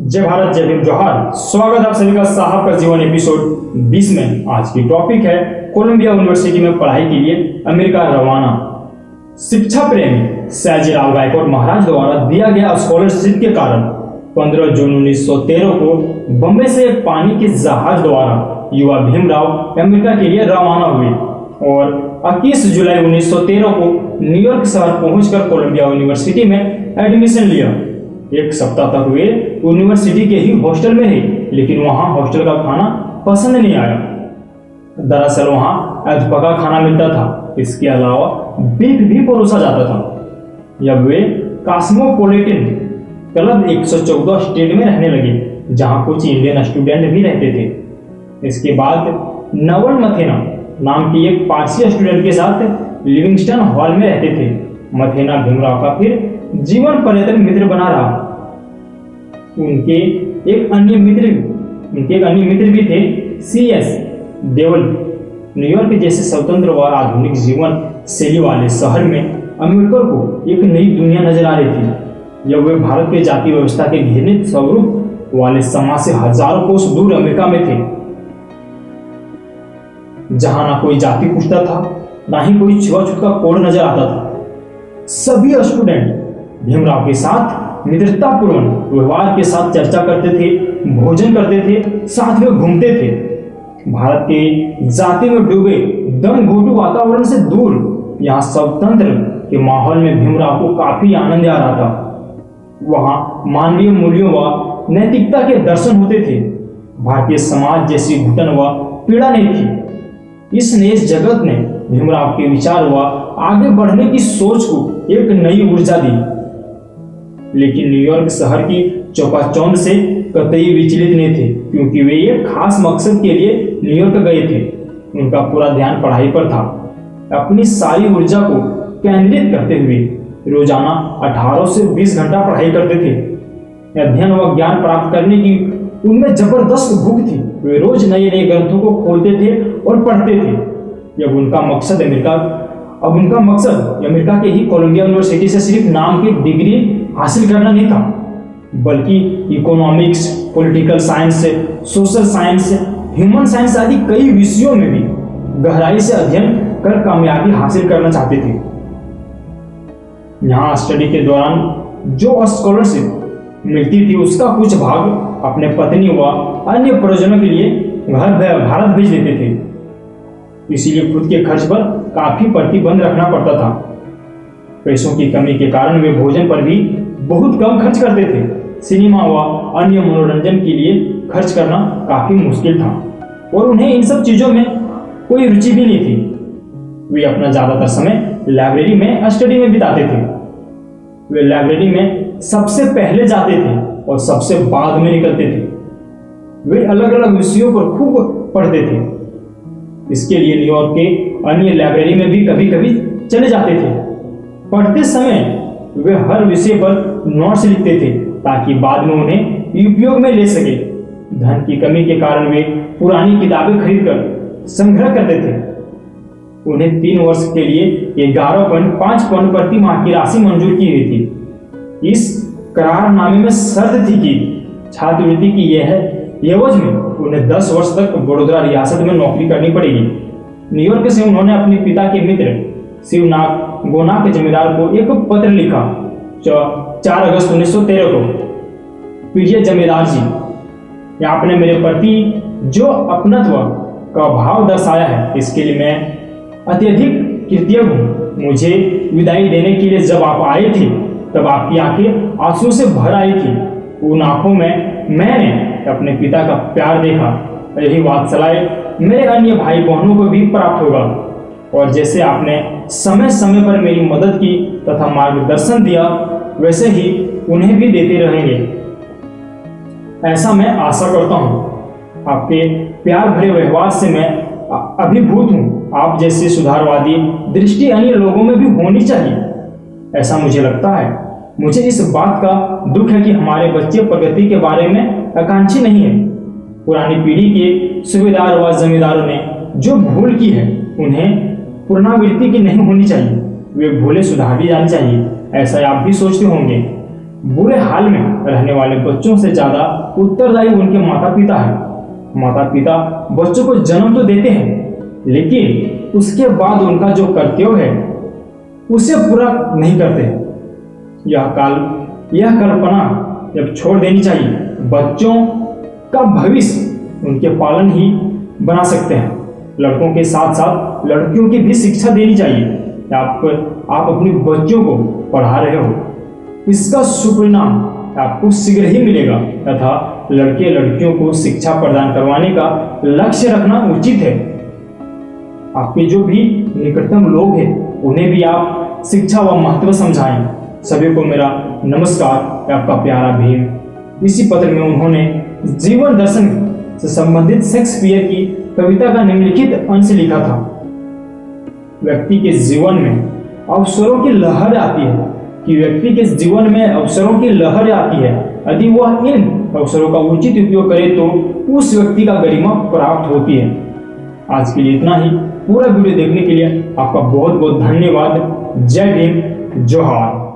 जय भारत, जय भीम, जोहार। स्वागत है आप सभी का साहब का जीवन एपिसोड 20 में। आज की टॉपिक है कोलंबिया यूनिवर्सिटी में पढ़ाई के लिए अमेरिका रवाना। शिक्षा प्रेमी सयाजीराव गायकवाड़ महाराज द्वारा दिया गया स्कॉलरशिप के कारण 15 जून 1913 को बम्बई से पानी के जहाज द्वारा युवा भीमराव अमेरिका के लिए रवाना हुए और 21 जुलाई 1913 को न्यूयॉर्क शहर पहुंचकर कोलंबिया यूनिवर्सिटी में एडमिशन लिया। एक सप्ताह तक वे यूनिवर्सिटी के ही हॉस्टल में रहे, लेकिन वहां हॉस्टल का खाना पसंद नहीं आया। दरअसल वहां अधपका खाना मिलता था, इसके अलावा बीफ भी परोसा जाता था। जब वे कॉस्मोपॉलिटन क्लब 114 स्ट्रीट में रहने लगे, जहां कुछ इंडियन स्टूडेंट भी रहते थे। इसके बाद नवल मथेना नाम की एक पारसी स्टूडेंट के साथ लिविंगस्टन हॉल में रहते थे। मथेना भीमराव का फिर जीवन पर्यटन मित्र बना रहा। उनके एक अन्य मित्र भी थे, CS देवल। न्यूयॉर्क जैसे स्वतंत्र व आधुनिक जीवन शैली वाले शहर में अमेरिकर को एक नई दुनिया नजर आ रही थी। जब वे भारत के जाति व्यवस्था के घृणित स्वरूप वाले समाज से हजारों कोस दूर अमेरिका में थे, जहां ना कोई जाति पूछता था, ना ही कोई छुआछूत का कोड नजर आता था। सभी स्टूडेंट भीमराव के साथ मित्रतापूर्ण व्यवहार के साथ चर्चा करते थे, भोजन करते थे, साथ में घूमते थे। भारत के जाति में डूबे दम घोटू वातावरण से दूर यहाँ स्वतंत्र के माहौल में भीमराव को काफी आनंद आ रहा था। वहाँ मानवीय मूल्यों व नैतिकता के दर्शन होते थे। भारतीय समाज जैसी घुटन व पीड़ा नहीं थी। इस नए जगत ने भीमराव के विचार व आगे बढ़ने की सोच को एक नई ऊर्जा दी। लेकिन न्यूयॉर्क शहर की चौकाचौंध से कतई विचलित नहीं थे, क्योंकि वे एक खास मकसद के लिए न्यूयॉर्क गए थे। उनका पूरा ध्यान पढ़ाई पर था। अपनी सारी ऊर्जा को केंद्रित करते हुए रोजाना 18 से 20 घंटा पढ़ाई करते थे। अध्ययन व ज्ञान प्राप्त करने की उनमें जबरदस्त भूख थी। वे रोज नए नए ग्रंथों को खोलते थे और पढ़ते थे। जब उनका मकसद अमेरिका के ही कोलंबिया यूनिवर्सिटी से सिर्फ नाम की डिग्री हासिल करना नहीं था, बल्कि economics, political science, social science, human science आदि कई विषयों में भी गहराई से अध्ययन कर कामयाबी हासिल करना चाहते थे। यहाँ स्टडी के दौरान जो स्कॉलरशिप मिलती थी, उसका कुछ भाग अपने पत्नी व अन्य प्रयोजनों के लिए भारत भेज देते थे। इसीलिए खुद के खर्च पर काफी प्रतिबंध रखना पड़ता था। पैसों की कमी के कारण वे भोजन पर भी बहुत कम खर्च करते थे। सिनेमा व अन्य मनोरंजन के लिए खर्च करना काफी मुश्किल था और उन्हें इन सब चीजों में कोई रुचि भी नहीं थी। वे अपना ज्यादातर समय लाइब्रेरी में स्टडी में बिताते थे। वे लाइब्रेरी में सबसे पहले जाते थे और सबसे बाद में निकलते थे। वे अलग अलग विषयों पर खूब पढ़ते थे। इसके लिए न्यूयॉर्क के अन्य लाइब्रेरी में भी कभी कभी चले जाते थे। पढ़ते समय वे हर विषय पर नोट्स लिखते थे, ताकि बाद में उन्हें उपयोग में ले सके। धन की कमी के कारण वे पुरानी किताबें खरीदकर संग्रह करते थे। उन्हें 3 वर्ष के लिए 11.5 पाउंड प्रति माह की राशि मंजूर की गई थी। इस करारनामे में शर्त थी कि छात्रवृत्ति की एवज में उन्हें 10 वर्ष तक बड़ोदरा रियासत में नौकरी करनी पड़ेगी। न्यूयॉर्क से उन्होंने अपने पिता के मित्र शिवनाथ गोना के जमींदार को एक पत्र लिखा। 4 अगस्त 1913 को, प्रिय जमींदार जी, आपने मेरे प्रति जो अपनत्व का भाव दर्शाया है, इसके लिए मैं अत्यधिक कृतज्ञ हूँ। मुझे विदाई देने के लिए जब आप आए थे, तब आपकी आंखें आंसू से भर आई थी। उन आंखों में मैंने अपने पिता का प्यार देखा। यही वात्सल्य मेरे अन्य भाई बहनों को भी प्राप्त होगा, और जैसे आपने समय समय पर मेरी मदद की तथा मार्गदर्शन दिया, वैसे ही उन्हें भी देते रहेंगे, ऐसा मैं आशा करता हूँ। आपके प्यार भरे व्यवहार से मैं अभिभूत हूँ। आप जैसे सुधारवादी दृष्टि अन्य लोगों में भी होनी चाहिए, ऐसा मुझे लगता है। मुझे इस बात का दुख है कि हमारे बच्चे प्रगति के बारे में आकांक्षी नहीं है। पुरानी पीढ़ी के सूबेदार व जमींदारों ने जो भूल की है, उन्हें पुनरावृत्ति की नहीं होनी चाहिए। वे भूलें सुधार दी जानी चाहिए। ऐसा आप भी सोचते होंगे। बुरे हाल में रहने वाले बच्चों से ज्यादा उत्तरदायी उनके माता पिता हैं। माता पिता बच्चों को जन्म तो देते हैं, लेकिन उसके बाद उनका जो कर्तव्य है उसे पूरा नहीं करते। यह कल्पना जब छोड़ देनी चाहिए। बच्चों का भविष्य उनके पालन ही बना सकते हैं। लड़कों के साथ साथ लड़कियों की भी शिक्षा देनी चाहिए। आप अपने बच्चों को पढ़ा रहे हो, इसका सुपरिणाम आपको शीघ्र ही मिलेगा तथा लड़के लड़कियों को शिक्षा प्रदान करवाने का लक्ष्य रखना उचित है। आपके जो भी निकटतम लोग हैं उन्हें भी आप शिक्षा व महत्व समझाएं। सभी को मेरा नमस्कार। आपका प्यारा भीम। इसी पत्र में उन्होंने जीवन दर्शन से संबंधित शेक्सपियर की कविता का निम्नलिखित अंश लिखा था। व्यक्ति के जीवन में अवसरों की लहर आती है यदि वह इन अवसरों का उचित उपयोग करे तो उस व्यक्ति का गरिमा प्राप्त होती है। आज के लिए इतना ही। पूरा वीडियो देखने के लिए आपका बहुत बहुत धन्यवाद। जय भीम, जोहार।